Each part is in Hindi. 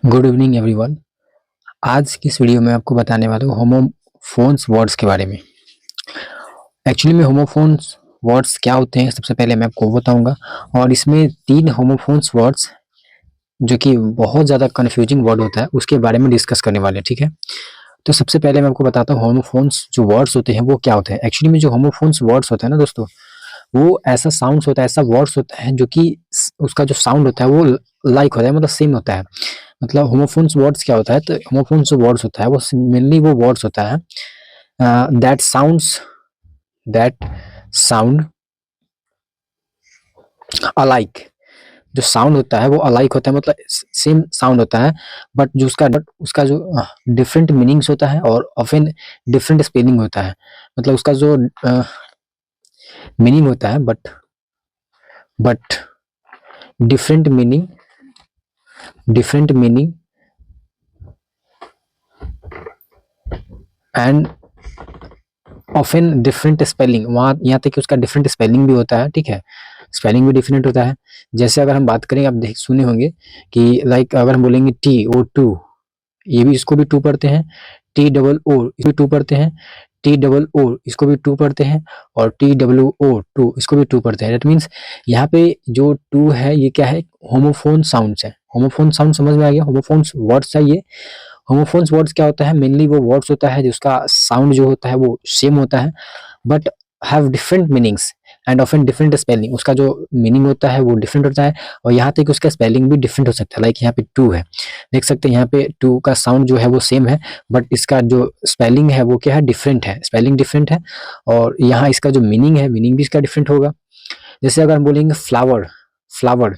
Good evening everyone. आज की इस वीडियो में आपको बताने वाला हूँ होमोफोन्स वर्ड्स के बारे में। एक्चुअली में होमोफोन्स वर्ड्स क्या होते हैं सबसे पहले मैं आपको बताऊंगा, और इसमें 3 होमोफोन्स वर्ड्स जो कि बहुत ज़्यादा कन्फ्यूजिंग वर्ड होता है उसके बारे में डिस्कस करने वाले हैं, ठीक है। तो सबसे पहले मैं आपको बताता हूँ होमोफोन्स जो वर्ड्स होते हैं वो क्या होते हैं। एक्चुअली में जो होमोफोन्स वर्ड्स होता है ना दोस्तों, वो ऐसा साउंड्स होता है, ऐसा वर्ड्स होता है जो कि उसका जो साउंड होता है वो लाइक होता है, मतलब सेम होता है। मतलब होमोफोन्स वर्ड्स क्या होता है, तो होमोफोन्स जो वर्ड्स होता है वो मेनली वो वर्ड्स होता है दैट साउंड अलाइक। जो साउंड होता है वो अलाइक होता है, मतलब सेम साउंड होता है, बट जो उसका जो डिफरेंट मीनिंग्स होता है और ऑफन डिफरेंट स्पेलिंग होता है। मतलब उसका जो मीनिंग होता है but different meaning and often different spelling. वहाँ यहाँ तक कि उसका डिफरेंट स्पेलिंग भी होता है, ठीक है। स्पेलिंग भी डिफरेंट होता है। जैसे अगर हम बात करें, आप देख सुने होंगे कि लाइक अगर हम बोलेंगे TO2, ये भी इसको भी टू पढ़ते हैं। TOO इसको भी टू पढ़ते हैं। TOO इसको भी टू पढ़ते हैं। और TOO2 इसको भी टू पढ़ते हैं। दैट मीन्स यहाँ पे जो टू है ये क्या है, होमोफोन साउंड्स है। होमोफोन साउंड समझ में आ गया, होमोफोन्स वर्ड्स है ये। होमोफोन्स वर्ड्स क्या होता है, मेनली वो वर्ड्स होता है जिसका साउंड जो होता है वो सेम होता है, but have different meanings and often different spelling. उसका जो मीनिंग होता है वो डिफरेंट होता है, और यहाँ तक उसका स्पेलिंग भी डिफरेंट हो सकता है। लाइक यहाँ पे टू है, देख सकते हैं यहाँ पे टू का साउंड जो है वो सेम है, बट इसका जो स्पेलिंग है वो क्या है, डिफरेंट है, स्पेलिंग डिफरेंट है। और यहाँ इसका जो मीनिंग है, मीनिंग भी इसका डिफरेंट होगा। जैसे अगर हम बोलेंगे फ्लावर, फ्लावर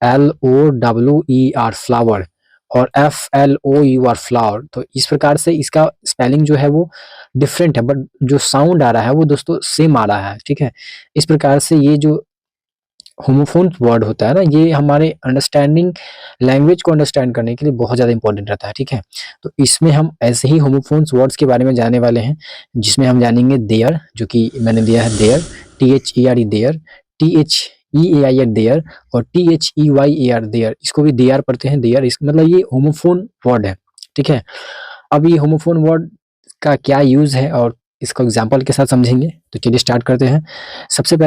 FLOWER फ्लावर, और FLOUR फ्लावर, तो इस प्रकार से इसका स्पेलिंग जो है वो डिफरेंट है, बट जो साउंड आ रहा है वो दोस्तों सेम आ रहा है, ठीक है। इस प्रकार से ये जो होमोफोन वर्ड होता है ना, ये हमारे अंडरस्टैंडिंग, लैंग्वेज को अंडरस्टैंड करने के लिए बहुत ज़्यादा इंपॉर्टेंट रहता है, ठीक है। तो इसमें हम ऐसे ही होमोफोन्स वर्ड्स के बारे में जानने वाले हैं, जिसमें हम जानेंगे देयर, जो कि मैंने दिया है there, THERE there, THEAIR their, और THEYAR देयर। इसको भी देयर पढ़ते हैं, देयर। इस मतलब ये होमोफोन वर्ड है, ठीक है। अब ये होमोफोन वर्ड का क्या यूज़ है और इसको एग्जाम्पल के साथ समझेंगे। तो चलिए स्टार्ट करते हैं। सबसे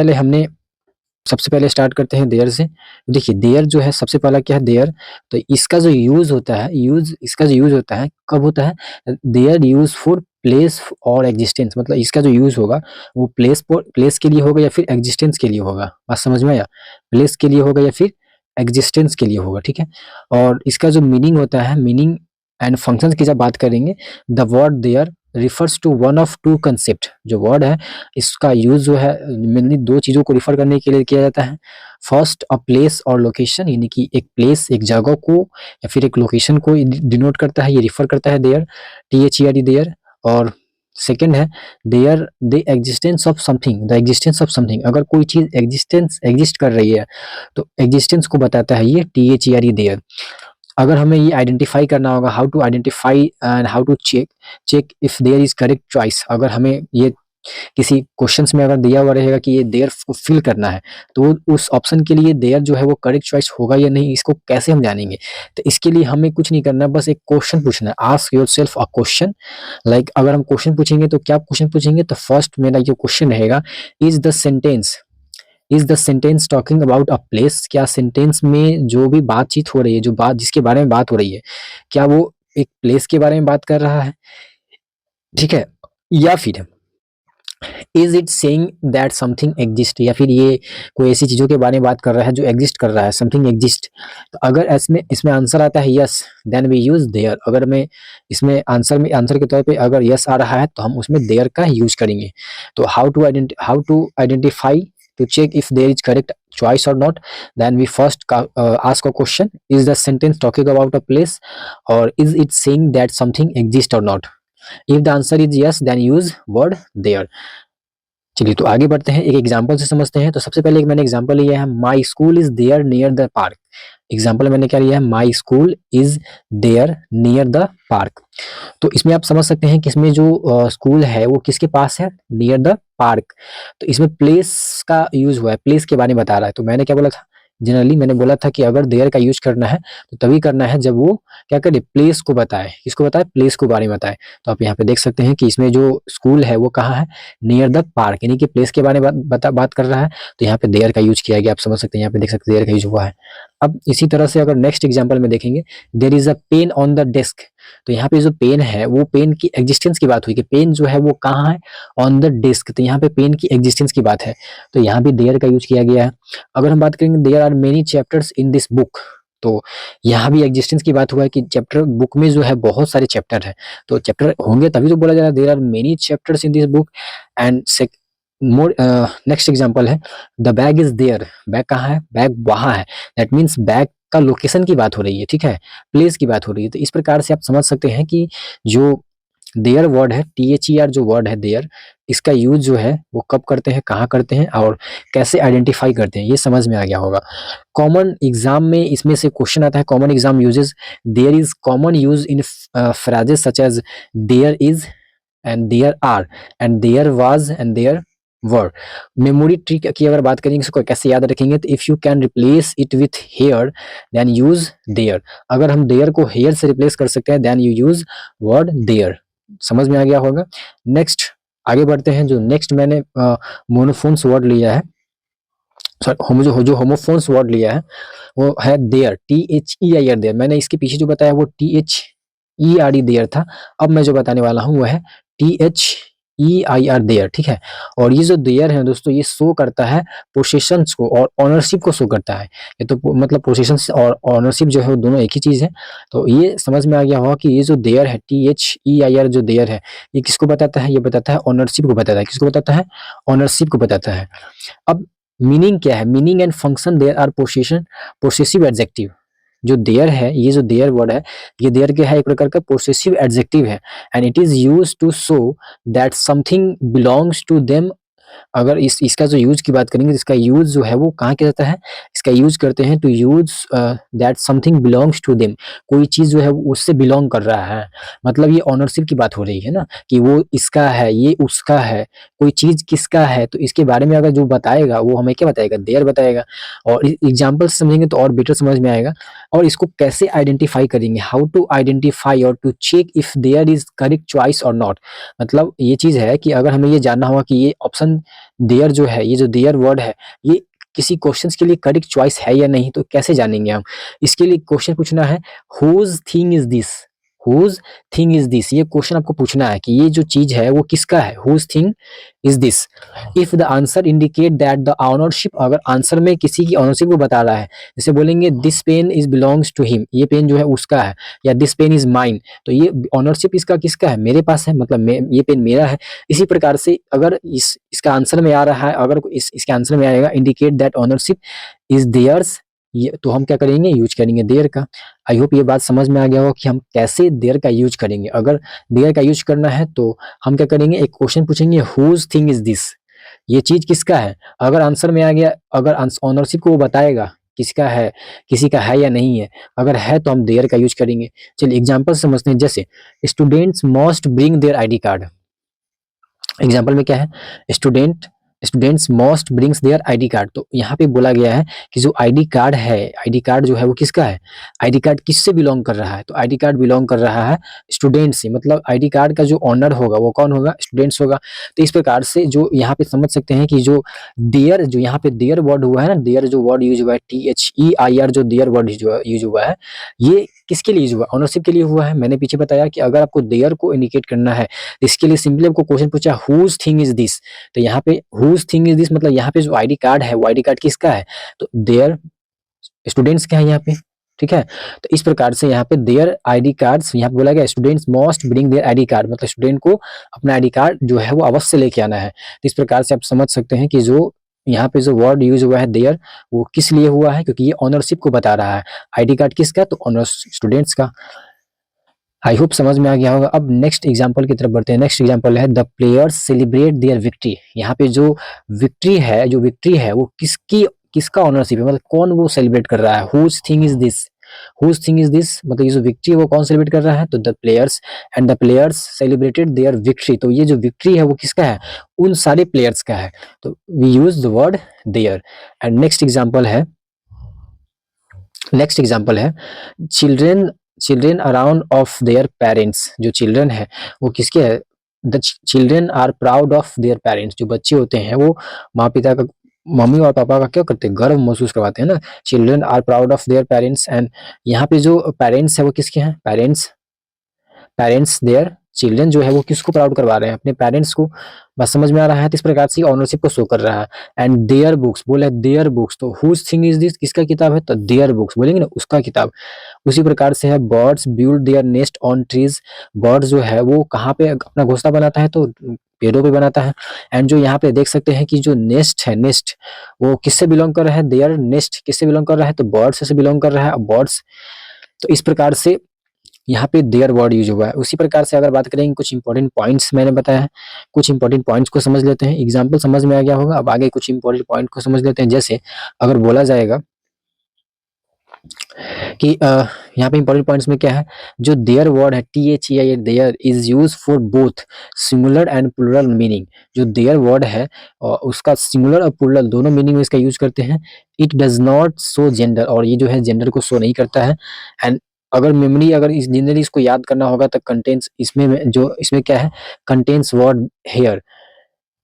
पहले स्टार्ट करते हैं देयर से। देखिए देयर जो है, सबसे पहला क्या है देयर, तो इसका जो यूज होता है, इसका जो यूज होता है कब होता है, देयर यूज फॉर प्लेस और एग्जिस्टेंस। मतलब इसका जो यूज होगा वो प्लेस के लिए होगा या फिर एग्जिस्टेंस के लिए होगा। बात समझ में आया, प्लेस के लिए होगा या फिर एग्जिस्टेंस के लिए होगा, ठीक है। और इसका जो मीनिंग होता है, मीनिंग एंड फंक्शंस की जब बात करेंगे, the word there refers to one of two concept. जो वर्ड है इसका यूज जो है मेनली दो चीजों को रिफर करने के लिए किया जाता है। फर्स्ट अ प्लेस और लोकेशन, यानी कि एक प्लेस, एक जगह को या फिर एक लोकेशन को डिनोट करता है, ये रिफर करता है देयर, THERE देयर। और सेकंड है there the existence of something, the existence of something. अगर कोई चीज एग्जिस्ट कर रही है तो एग्जिस्टेंस को बताता है ये THERE देयर। अगर हमें ये आइडेंटिफाई करना होगा, how to identify and how to check if there is correct choice. अगर हमें ये किसी क्वेश्चंस में अगर दिया हुआ रहेगा कि ये देयर को फिल करना है, तो उस ऑप्शन के लिए देयर जो है वो करेक्ट चॉइस होगा या नहीं, इसको कैसे हम जानेंगे। तो इसके लिए हमें कुछ नहीं करना, बस एक क्वेश्चन पूछना है। Ask yourself a question. Like अगर हम क्वेश्चन पूछेंगे तो क्या क्वेश्चन पूछेंगे, तो फर्स्ट मेरा जो क्वेश्चन रहेगा, is the sentence talking about a place. क्या सेंटेंस में जो भी बातचीत हो रही है, जो बात जिसके बारे में बात हो रही है, क्या वो एक प्लेस के बारे में बात कर रहा है, ठीक है। या फिर is it saying that something exist, या फिर ये कोई ऐसी चीजों के बारे में बात कर रहा है जो एग्जिस्ट कर रहा है, समथिंग एग्जिस्ट। तो अगर इसमें इसमें आंसर आता है yes, then we use there. अगर मैं इसमें आंसर के तौर पे अगर यस आ रहा है तो हम उसमें देयर का यूज करेंगे। तो how to identify to check if there is correct choice or not, then we first ask a question, is the sentence talking about a place, or is it saying that something exists or not. If the answer is yes, then use word there. चलिए तो आगे बढ़ते हैं, एक एग्जांपल से समझते हैं। तो सबसे पहले एक मैंने एग्जांपल लिया है, my school is there near the park. Example मैंने क्या लिया है, my school is there near the park. तो इसमें आप समझ सकते हैं कि इसमें जो स्कूल है वो किसके पास है, नियर द पार्क। तो इसमें प्लेस का यूज हुआ है, प्लेस के बारे में बता रहा है। तो मैंने क्या बोला था, जनरली मैंने बोला था कि अगर देयर का यूज करना है तो तभी करना है जब वो क्या करे, प्लेस को बताए। किसको बताए? प्लेस को बारे में बताए। तो आप यहाँ पे देख सकते हैं कि इसमें जो स्कूल है वो कहाँ है, नियर द पार्क, यानी कि प्लेस के बारे में बात कर रहा है। तो यहाँ पे देयर का यूज किया गया, आप समझ सकते हैं, यहाँ पे देख सकते हैं देयर का यूज हुआ है। अब इसी तरह से अगर नेक्स्ट एग्जाम्पल में देखेंगे, there is a pen on the desk, तो यहाँ पे जो पेन है वो पेन की एग्जिस्टेंस की बात हुई कि पेन जो है वो कहाँ है, ऑन द डेस्क, तो यहाँ पे पेन की एग्जिस्टेंस की बात है, तो यहाँ भी देयर का यूज किया गया है। अगर हम बात करेंगे there are many chapters in this book, तो यहाँ भी एग्जिस्टेंस की बात हुआ है कि चैप्टर बुक में जो है बहुत सारे चैप्टर है, तो चैप्टर होंगे तभी तो बोला जा रहा है there are many chapters in this book. And more next example है the bag is there, bag कहाँ है, बैग वहां है, दैट मीन्स बैग का लोकेशन की बात हो रही है, ठीक है, प्लेस की बात हो रही है। तो इस प्रकार से आप समझ सकते हैं कि जो देयर वर्ड है, THER जो वर्ड है देयर, इसका यूज जो है वो कब करते हैं, कहाँ करते हैं और कैसे आइडेंटिफाई करते हैं, ये समझ में आ गया होगा। कॉमन एग्जाम में इसमें से क्वेश्चन आता है, common exam uses, there is common use in phrases such as there is and there are and there was and there were. Memory trick की अगर बात करेंगे, इसको कैसे याद रखेंगे, तो if you can replace it with here then use there, अगर हम देयर को हेयर से रिप्लेस कर सकते हैं then you use word there. समझ में आ गया होगा। नेक्स्ट आगे बढ़ते हैं, जो नेक्स्ट मैंने मोनोफोन्स वर्ड लिया है, सॉरी जो होमोफोन्स वर्ड लिया है वो है देयर, THEIR देयर। मैंने इसके पीछे जो बताया वो THERE देयर था, अब मैं जो बताने वाला हूँ वो है THEIR देयर, ठीक है। और ये जो देयर है दोस्तों, ये शो करता है पोसेशंस को और ऑनरशिप को शो करता है। ये तो मतलब पोसेशंस और ऑनरशिप जो है वो दोनों एक ही चीज है। तो ये समझ में आ गया होगा कि ये जो देयर है, THEIR जो देयर है, ये किसको बताता है, ये बताता है ऑनरशिप को बताता है। किसको बताता है? ऑनरशिप को बताता है। अब मीनिंग क्या है, meaning and function their are possessive adjective. जो देयर है, ये जो देयर वर्ड है, ये देयर क्या है, एक प्रकार का पोसेसिव एडजेक्टिव है, and it is used to show that something belongs to them. अगर इसका जो यूज की बात करेंगे तो इसका यूज जो है वो कहाँ किया जाता है, इसका यूज करते हैं to use that something belongs to them, कोई चीज जो है वो उससे बिलोंग कर रहा है, मतलब ये ऑनरशिप की बात हो रही है ना, कि वो इसका है, ये उसका है, कोई चीज किसका है, तो इसके बारे में अगर जो बताएगा वो हमें क्या बताएगा, देयर बताएगा। और एग्जाम्पल से समझेंगे तो और बेटर समझ में आएगा। और इसको कैसे आइडेंटिफाई करेंगे, हाउ टू आइडेंटिफाई और to check if there is correct choice और नॉट। मतलब ये चीज है कि अगर हमें ये जानना होगा कि ये ऑप्शन देयर जो है, ये जो देयर वर्ड है, ये किसी क्वेश्चंस के लिए करेक्ट चॉइस है या नहीं, तो कैसे जानेंगे हम? इसके लिए क्वेश्चन पूछना है, whose thing is this, whose thing is this, ये क्वेश्चन आपको पूछना है कि ये जो चीज है वो किसका है, whose thing is this. If the answer indicate that the ownership, अगर आंसर में किसी की ऑनरशिप को बता रहा है, जैसे बोलेंगे this pen is belongs to him, ये पेन जो है उसका है, या दिस पेन इज माइन, तो ये ऑनरशिप इसका किसका है, मेरे पास है, मतलब ये पेन मेरा है। इसी प्रकार से अगर इसका आंसर में आ रहा है, अगर इसके आंसर में आएगा indicate that ownership is theirs, ये तो हम क्या करेंगे, यूज करेंगे देयर का। आई होप ये बात समझ में आ गया होगा कि हम कैसे देयर का यूज करेंगे। अगर देयर का यूज करना है तो हम क्या करेंगे, एक क्वेश्चन पूछेंगे, हुज थिंग इज दिस, ये चीज किसका है। अगर आंसर में आ गया, अगर ऑनरशिप को वो बताएगा किसका है, किसी का है या नहीं है, अगर है तो हम देयर का यूज करेंगे। चलिए एग्जांपल समझते हैं, जैसे students must bring their ID card. Example में क्या है, students must brings their ID card, तो यहाँ पे बोला गया है कि जो आईडी कार्ड है, आईडी कार्ड जो है वो किसका है, आईडी कार्ड किससे बिलोंग कर रहा है, तो आईडी कार्ड बिलोंग कर रहा है स्टूडेंट से, मतलब आईडी कार्ड का जो ऑनर होगा वो कौन होगा, स्टूडेंट्स होगा। तो इस प्रकार से जो यहाँ पे समझ सकते हैं कि जो देयर, जो यहाँ पे देयर वर्ड हुआ है ना, देयर जो वर्ड यूज हुआ है, THEIR जो देयर वर्ड यूज हुआ है, ये किसके लिए यूज हुआ, ऑनरशिप के लिए हुआ है। मैंने पीछे बताया कि अगर आपको देयर को इंडिकेट करना है, इसके लिए सिंपली आपको क्वेश्चन पूछा, हुज थिंग इज दिस, तो यहाँ पे हुज थिंग इज दिस मतलब यहाँ पे जो आईडी कार्ड है वो आईडी कार्ड किसका है, तो देयर स्टूडेंट्स का है यहाँ पे, ठीक है। तो इस प्रकार से यहाँ पे देयर आईडी कार्ड्स, यहाँ पे बोला गया students must bring their ID card, मतलब स्टूडेंट को अपना आईडी कार्ड जो है वो अवश्य लेके आना है। तो इस प्रकार से आप समझ सकते हैं कि जो यहाँ पे जो वर्ड यूज हुआ है देयर, वो किस लिए हुआ है, क्योंकि ये ऑनरशिप को बता रहा है। आईडी कार्ड किसका, तो ऑनर स्टूडेंट्स का। आई होप समझ में आ गया होगा। अब नेक्स्ट एग्जांपल की तरफ बढ़ते हैं। नेक्स्ट एग्जांपल है the players celebrate their victory. यहाँ पे जो विक्ट्री है वो किसका ऑनरशिप है, मतलब कौन वो सेलिब्रेट कर रहा है, whose thing is this, whose thing is this मतलब ये जो विक्ट्री है वो कौन सेलिब्रेट कर रहा है, तो the players, and the players celebrated there victory, तो ये जो विक्ट्री है वो किसका है, उन सारे प्लेयर्स का है। तो we use the word their. And next example है नेक्स्ट एग्जांपल है children children around of their parents. जो चिल्ड्रन है वो किसके है? The children are proud of their parents. जो बच्चे होते हैं वो माँ पिता का, मम्मी और पापा का क्या करते हैं? गर्व महसूस करवाते हैं ना। Children are proud of their parents. And यहाँ पे जो पेरेंट्स है वो किसके हैं? पेरेंट्स पेरेंट्स देयर चिल्ड्रन जो है वो किसको प्राउड करवा रहे हैं? अपने पेरेंट्स को। बस समझ में आ रहा है? तो इस प्रकार से ऑनरशिप को शो कर रहा है। एंड देयर बुक्स बोला है, देयर बुक्स, तो हुज थिंग इज दिस, किसका किताब है? तो देयर बुक्स बोलेंगे ना, उसका किताब। उसी प्रकार से है birds build their nest on trees. Bird जो है वो कहाँ पे अपना घोंसला बनाता है? तो पेड़ों पे बनाता है। एंड जो यहाँ पे देख सकते हैं कि जो नेस्ट है, नेस्ट वो किससे बिलोंग कर रहा है? देयर नेस्ट किससे बिलोंग कर रहा है? तो बर्ड्स से बिलोंग कर रहा है, बर्ड्स। तो इस प्रकार से यहाँ पे देयर वर्ड यूज हुआ है। उसी प्रकार से अगर बात करेंगे, कुछ इंपॉर्टेंट पॉइंट्स मैंने बताया है, कुछ इंपॉर्टेंट पॉइंट्स को समझ लेते हैं। एग्जाम्पल समझ में आ गया होगा, अब आगे कुछ इंपॉर्टेंट पॉइंट को समझ लेते हैं। जैसे अगर बोला जाएगा कि यहाँ पे इंपॉर्टेंट पॉइंट्स में क्या है, जो देयर वर्ड है THEIR their is use for both singular and plural meaning. जो देयर वर्ड है उसका सिंगुलर और प्लूरल दोनों मीनिंग में इसका यूज करते हैं। It does not show gender, और ये जो है जेंडर को शो नहीं करता है। एंड अगर मेमोरी, अगर इस जनरली इसको याद करना होगा तो कंटेंट्स इसमें, जो इसमें क्या है, contains word heir,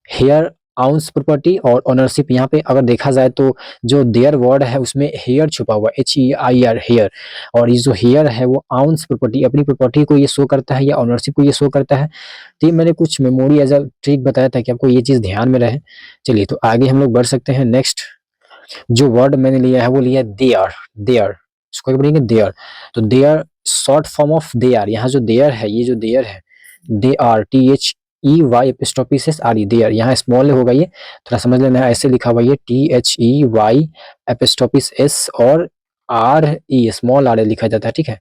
heir owns property और ओनरशिप। यहाँ पे अगर देखा जाए तो जो देयर वर्ड है उसमें हेयर छुपा हुआ है, HEIR हेयर। और ये जो हेयर है वो आउंस प्रॉपर्टी, अपनी प्रॉपर्टी को ये शो करता है या ओनरशिप को ये शो करता है। तो ये मैंने कुछ मेमोरी एज अ ट्रिक बताया था कि आपको ये चीज ध्यान में रहे। चलिए तो आगे हम लोग बढ़ सकते हैं। नेक्स्ट जो वर्ड मैंने लिया है वो लिया है देयर। देयर इसको पढ़ेंगे देयर। तो they're short form of they're. यहाँ जो देयर है, ये जो देयर है, they are THEY apostrophes S R E, they're. यहाँ स्मॉल होगा, ये थोड़ा समझ लेना है। ऐसे लिखा हुआ है THEY एपिस्ट्रोफिस एस और RE स्मॉल आर लिखा जाता है, ठीक है।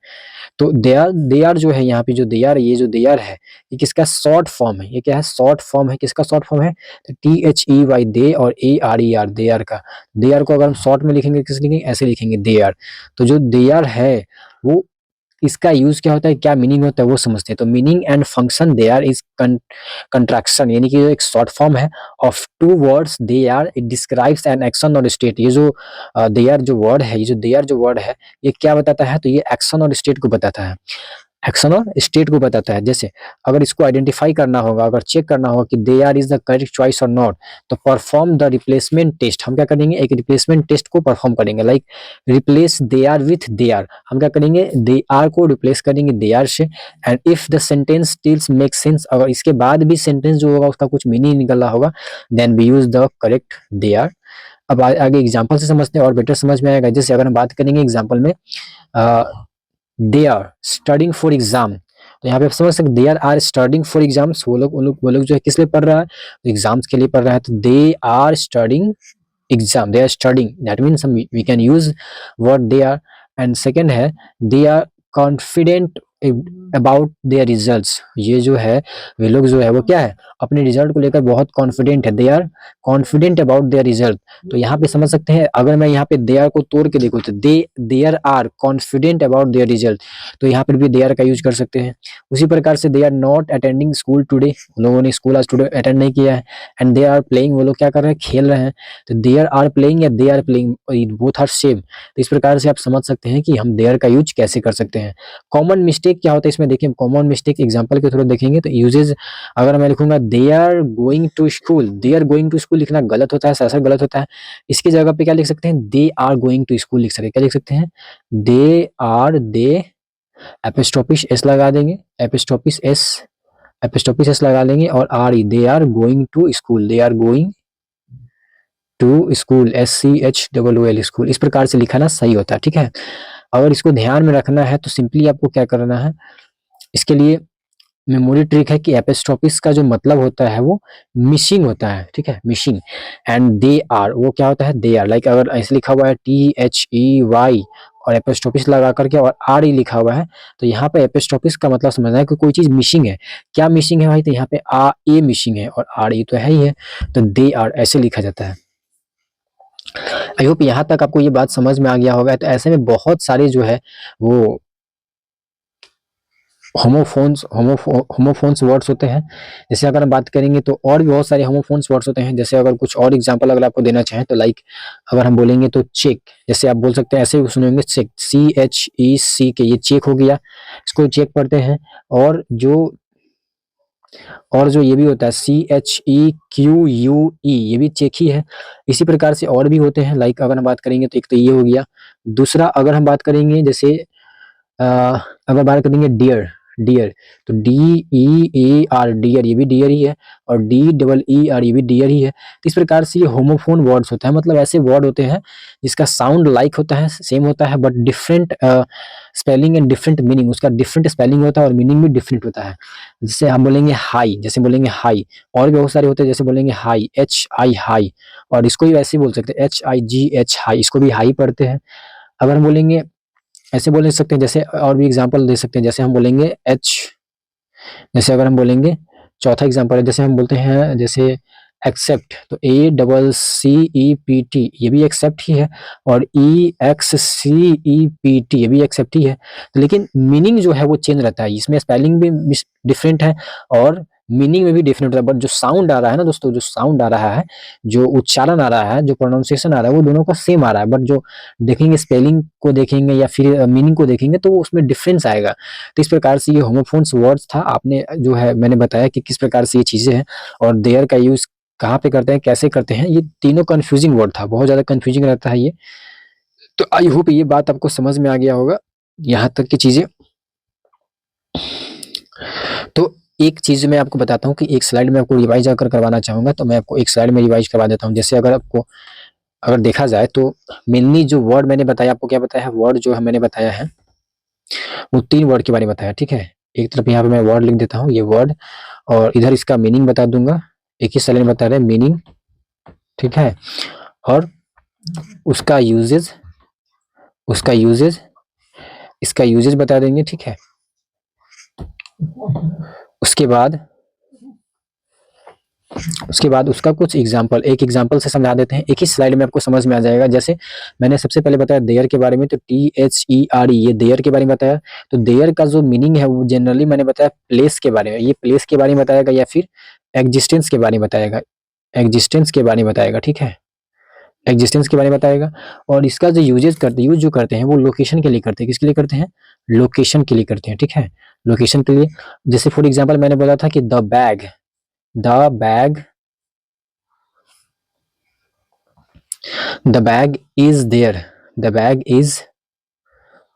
तो देयर, देयर जो है यहाँ पे जो देयर, ये जो देयर है ये किसका शॉर्ट फॉर्म है? ये क्या है? शॉर्ट फॉर्म है। किसका शॉर्ट फॉर्म है? तो THEY दे और ARER देयर का। देयर को अगर हम शॉर्ट में लिखेंगे किस लिखेंगे? ऐसे लिखेंगे देयर। तो जो देयर है वो इसका यूज क्या होता है, क्या मीनिंग होता है वो समझते हैं। तो meaning and function they're is contraction, यानी कि एक शॉर्ट फॉर्म है of two words they're, it describes an action और स्टेट। ये जो देयर जो वर्ड है, ये जो देयर जो वर्ड है ये क्या बताता है? तो ये एक्शन और स्टेट को बताता है, एक्शन और स्टेट को बताता है। जैसे अगर इसको आइडेंटिफाई करना होगा, अगर चेक करना होगा कि they are is the correct choice और नॉट, तो परफॉर्म द रिप्लेसमेंट टेस्ट। हम क्या करेंगे? एक रिप्लेसमेंट टेस्ट को परफॉर्म करेंगे। Like replace they're with they are, हम क्या करेंगे? दे आर को रिप्लेस करेंगे दे आर से। And if the sentence stills make sense, अगर इसके बाद भी सेंटेंस जो होगा उसका कुछ मीनिंग निकल रहा होगा, then we use the correct they're. अब आगे एग्जाम्पल से समझते हैं और बेटर समझ में आएगा। जैसे अगर हम बात करेंगे एग्जाम्पल में, they are studying for exam, तो यहाँ पे आप समझ सकते, they are studying for exams. वो लोग जो है किस लिए पढ़ रहा है? तो एग्जाम्स के लिए पढ़ रहा है। तो they are studying exam, they are studying, that means we can use word they are. And second है they are confident about their results. ये जो है वे लोग जो है वो क्या है? अपने रिजल्ट को लेकर बहुत कॉन्फिडेंट है। They are confident about their result. तो यहाँ पे समझ सकते हैं, अगर मैं यहाँ पे दे आर को तोड़ के देखूँ तो they're confident about their result, तो यहाँ पर भी दे आर का यूज कर सकते हैं। उसी प्रकार से they are not attending school today, लोगों ने स्कूल आज टुडे अटेंड नहीं किया है। एंड दे आर प्लेइंग, वो लोग क्या कर रहे हैं? खेल रहे हैं। तो देयर आर प्लेइंग या they are playing, both are same. तो इस प्रकार से आप समझ सकते हैं कि हम देयर का यूज कैसे कर सकते हैं। कॉमन मिस्टेक क्या होता है इसमें? देखिए कॉमन मिस्टेक एग्जांपल के थ्रू देखेंगे तो यूजेज, अगर मैं लिखूंगा they are going to school, they are going to school लिखना गलत होता है, सरासर गलत होता है। इसकी जगह पे क्या लिख सकते हैं? They are going to school लिख सकते हैं। क्या लिख सकते हैं? दे आर, दे एपिस्ट्रोफिस एस लगा देंगे, एपिस्ट्रोफिस एस लगा लेंगे और R E, they are going to school, they are going to school, SCHOOL school. इस प्रकार से लिखाना सही होता है, ठीक है। अगर इसको ध्यान में रखना है तो सिंपली आपको क्या करना है, इसके लिए मेमोरी ट्रिक है कि एपिस्ट्रोफिस का जो मतलब होता है वो मिसिंग होता है, ठीक है, मिसिंग। एंड दे आर वो क्या होता है? They are. लाइक अगर ऐसे लिखा हुआ है THEY और एपिस्ट्रोफिस लगा करके और RE लिखा हुआ है, तो यहाँ पे एपिस्ट्रोफिस का मतलब समझना है कि कोई चीज मिसिंग है। क्या मिसिंग है भाई? तो यहाँ पे A मिसिंग है और RE तो है ही है, तो दे आर ऐसे लिखा जाता है। आई होप यहाँ तक आपको ये बात समझ में आ गया होगा। तो ऐसे में बहुत सारे जो है वो होमोफोन्स वर्ड्स होते हैं। जैसे अगर हम बात करेंगे तो और भी बहुत सारे होमोफोन्स वर्ड्स होते हैं। जैसे अगर कुछ और एग्जांपल अगर आपको देना चाहें तो लाइक अगर हम बोलेंगे तो चेक, जैसे आप बोल सकते हैं ऐसे सुनेंगे चेक, CHEC, ये चेक हो गया, इसको चेक पढ़ते हैं। और जो ये भी होता है CHEQUE, ये भी चेक ही है। इसी प्रकार से और भी होते हैं, लाइक अगर हम बात करेंगे तो एक तो ये हो गया। दूसरा अगर हम बात करेंगे जैसे अ, अगर बात करेंगे डियर, डियर तो DEAR, डियर, ये भी डियर ही है। और DEER, ये भी डियर ही है। तो इस प्रकार से ये होमोफोन वर्ड्स होता है, मतलब ऐसे वर्ड होते हैं जिसका साउंड लाइक होता है, सेम होता है, but different spelling and different meaning, उसका डिफरेंट स्पेलिंग होता है और मीनिंग भी डिफरेंट होता है। जैसे हम बोलेंगे हाई, जैसे बोलेंगे हाई, और भी बहुत सारे होते हैं, जैसे बोलेंगे हाई, HI हाई, और इसको भी वैसे ही बोल सकते हैं HIGH हाई, इसको भी हाई पढ़ते हैं। अगर हम बोलेंगे ऐसे बोल सकते हैं, जैसे और भी एग्जांपल दे सकते हैं, जैसे हम बोलेंगे जैसे अगर हम बोलेंगे चौथा एग्जांपल है, जैसे हम बोलते हैं जैसे एक्सेप्ट, तो ACCEPT, ये भी एक्सेप्ट ही है। और EXCEPT, ये भी एक्सेप्ट ही है। तो लेकिन मीनिंग जो है वो चेंज रहता है, इसमें स्पेलिंग भी डिफरेंट है और मीनिंग में भी डिफरेंट होता है, बट जो साउंड आ रहा है ना दोस्तों, जो साउंड आ रहा है, जो उच्चारण आ रहा है, जो प्रोनाउंसिएशन आ रहा है, वो दोनों का सेम आ रहा है। बट जो देखेंगे स्पेलिंग को देखेंगे या फिर मीनिंग को देखेंगे तो उसमें डिफरेंस आएगा। तो इस प्रकार से ये होमोफोन्स वर्ड्स था, आपने जो है मैंने बताया कि किस प्रकार से ये चीजें हैं और देयर का यूज कहाँ पे करते हैं, कैसे करते हैं। ये तीनों कंफ्यूजिंग वर्ड था, बहुत ज्यादा कंफ्यूजिंग रहता है ये। तो आई होप ये बात आपको समझ में आ गया होगा, यहाँ तक की चीजें। तो एक चीज मैं आपको बताता हूँ कि एक स्लाइड में आपको रिवाइज अगर करवाना चाहूंगा तो मैं आपको एक स्लाइड में रिवाइज करवा देता हूँ। जैसे अगर देखा जाए तो मेनली जो वर्ड मैंने बताया, आपको क्या बताया है, वर्ड जो है मैंने बताया है वो 3 वर्ड के बारे में बताया, ठीक है। एक तरफ यहाँ पे मैं वर्ड लिख देता हूँ, ये वर्ड, और इधर इसका मीनिंग बता दूंगा, एक ही स्लाइड में बता रहे हैं मीनिंग, ठीक है। और उसका यूजेज, उसका यूजेज इसका यूजेज बता देंगे, ठीक है। उसके बाद उसका कुछ एग्जाम्पल, एक एग्जाम्पल से समझा देते हैं, एक ही स्लाइड में आपको समझ में आ जाएगा। जैसे मैंने सबसे पहले बताया देयर के बारे में, तो THERE, ये देयर के बारे में बताया। तो देयर का जो मीनिंग है वो जनरली मैंने बताया प्लेस के बारे में, ये प्लेस के बारे में बताएगा या फिर एग्जिस्टेंस के बारे में बताएगा, एग्जिस्टेंस के बारे में बताएगा, ठीक है, एग्जिस्टेंस के बारे में बताएगा। और इसका जो यूज जो करते हैं वो लोकेशन के लिए करते हैं, किसके लिए करते हैं, लोकेशन के लिए करते हैं, ठीक है, लोकेशन के लिए। जैसे फॉर एग्जाम्पल मैंने बोला था कि the bag is there, the bag is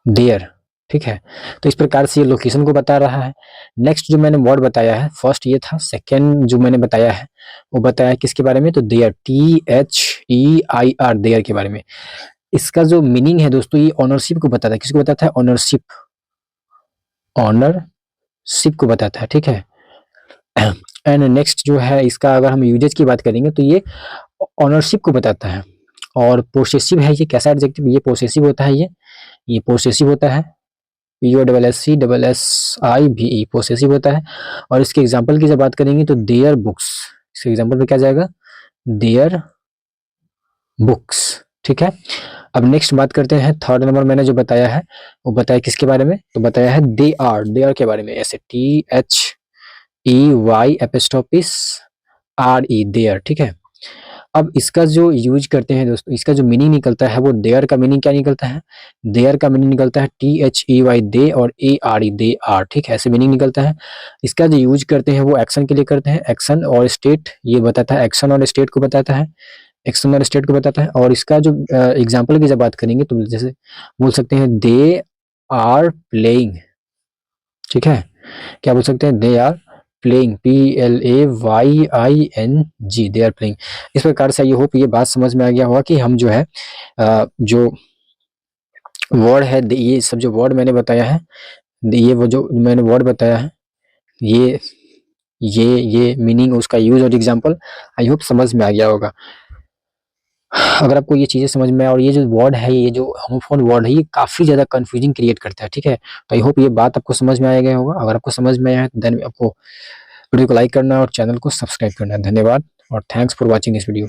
there, ठीक है। तो इस प्रकार से ये लोकेशन को बता रहा है। नेक्स्ट जो मैंने वर्ड बताया है, फर्स्ट ये था, सेकेंड जो मैंने बताया है वो बताया किसके बारे में, तो देयर, THEIR, देयर के बारे में। इसका जो मीनिंग है दोस्तों, ये ऑनरशिप को बताता है, किसको बताता है, ऑनरशिप, ऑनरशिप को बताता है, ठीक है। एंड नेक्स्ट जो है इसका अगर हम यूजेज की बात करेंगे तो ये ऑनरशिप को बताता है। और पोसेसिव है, ये कैसा एडजेक्टिव, ये पोसेसिव होता है, ये पोसेसिव होता है, POSSESSIVE, पोसेसिव होता है। और इसके एग्जाम्पल की जब बात करेंगे तो देयर बुक्स, इसके एग्जाम्पल पे क्या जाएगा, देयर बुक्स, ठीक है। अब नेक्स्ट बात करते हैं, थर्ड नंबर मैंने जो बताया है वो बताया किसके बारे में, तो बताया है दे आर के बारे में, ऐसे THEY_RE, देयर, ठीक है। अब इसका जो यूज करते हैं दोस्तों, इसका जो मीनिंग निकलता है वो देयर का मीनिंग क्या निकलता है, देयर का मीनिंग निकलता है THEY, दे, और ARE, दे आर, ठीक है, ऐसे मीनिंग निकलता है। इसका जो यूज करते हैं वो एक्शन के लिए करते हैं, एक्शन और स्टेट, ये बताता है, एक्शन और स्टेट को बताता है, एक्शन और स्टेट को बताता है। और इसका जो एग्जाम्पल की जब बात करेंगे तो जैसे बोल सकते हैं दे आर प्लेइंग, ठीक है, क्या बोल सकते हैं, they are playing, PLAYING, they are playing. इस प्रकार से आई होप ये बात समझ में आ गया होगा कि हम जो है जो वर्ड है, ये सब जो वर्ड मैंने बताया है, ये वो जो मैंने वर्ड बताया है, ये मीनिंग, उसका यूज और एग्जाम्पल आई होप समझ में आ गया होगा। अगर आपको ये चीजें समझ में आए, और ये जो वर्ड है, ये जो होमोफोन वर्ड है, ये काफी ज्यादा कंफ्यूजिंग क्रिएट करता है, ठीक है। तो आई होप ये बात आपको समझ में आ गया होगा। अगर आपको समझ में आया है देन आपको वीडियो को लाइक करना और चैनल को सब्सक्राइब करना है। धन्यवाद और thanks for watching this video.